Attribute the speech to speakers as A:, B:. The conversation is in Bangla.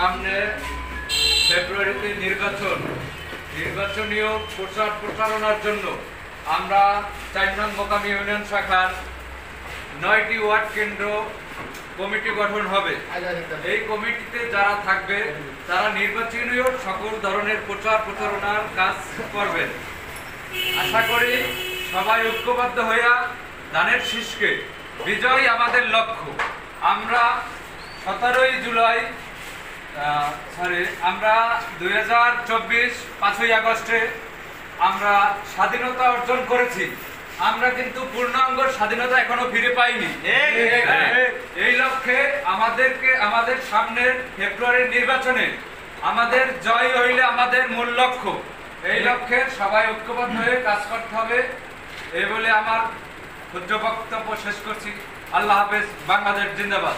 A: সামনে ফেব্রুয়ারিতে নির্বাচনীয় প্রচারণার জন্য আমরা ৪ নং মোকামি ইউনিয়ন শাখার ৯টি ওয়ার্ড কেন্দ্র কমিটি গঠন হবে। এই কমিটিতে যারা থাকবে তারা নির্বাচনীয় সকল ধরনের প্রচারণার কাজ করবেন। আশা করি সবাই ঐক্যবদ্ধ হইয়া ধানের শীষকে বিজয় আমাদের লক্ষ্য। আমরা 17ই জুলাই আমরা 2024 5ই আগস্টে আমরা স্বাধীনতা অর্জন করেছি। আমরা কিন্তু পূর্ণাঙ্গ স্বাধীনতা এখনো ফিরে পাইনি। এই লক্ষ্যে আমাদের সামনের ফেব্রুয়ারির নির্বাচনে আমাদের জয় হইলে আমাদের মূল লক্ষ্য। এই লক্ষ্যে সবাই ঐক্যবদ্ধ হয়ে কাজ করতে হবে। এই বলে আমার ক্ষুদ্র বক্তব্য শেষ করছি। আল্লাহ হাফেজ। বাংলাদেশ জিন্দাবাদ।